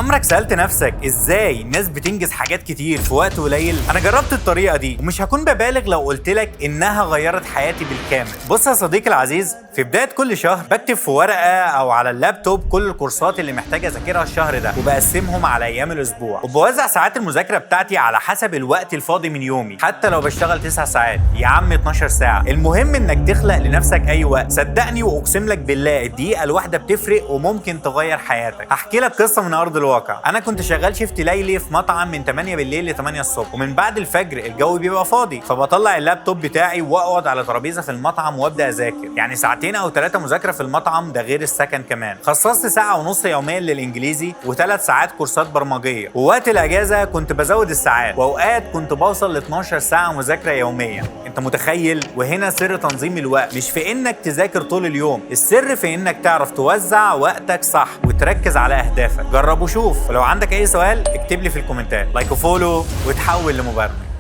عمرك سألت نفسك ازاي الناس بتنجز حاجات كتير في وقت قليل؟ انا جربت الطريقة دي ومش هكون ببالغ لو قلت لك انها غيرت حياتي بالكامل. بص يا صديقي العزيز، في بداية كل شهر بكتب في ورقة او على اللابتوب كل الكورسات اللي محتاج اذاكرها الشهر ده، وبقسمهم على ايام الاسبوع، وبوزع ساعات المذاكرة بتاعتي على حسب الوقت الفاضي من يومي. حتى لو بشتغل 9 ساعات يا عم 12 ساعة، المهم انك تخلق لنفسك اي وقت. صدقني واقسم لك بالله الدقيقة الواحدة بتفرق وممكن تغير حياتك. هحكي لك قصة من ارض الواقع. انا كنت شغال شيفت ليلي في مطعم من 8 بالليل ل 8 الصبح، ومن بعد الفجر الجو بيبقى فاضي، فبطلع اللابتوب بتاعي واقعد على ترابيزه في المطعم وابدا اذاكر. يعني ساعتين او 3 مذاكره في المطعم، ده غير السكن كمان. خصصت ساعه ونص يوميا للانجليزي و3 ساعات كورسات برمجيه، ووقت الاجازه كنت بزود الساعات، واوقات كنت بوصل ل 12 ساعه مذاكره يوميا. انت متخيل؟ وهنا سر تنظيم الوقت، مش في انك تذاكر طول اليوم، السر في انك تعرف توزع وقتك صح وتركز على اهدافك. جرب وشوف. ولو عندك اي سؤال اكتب لي في الكومنتات. لايك وفولو وتحول لمبرمج.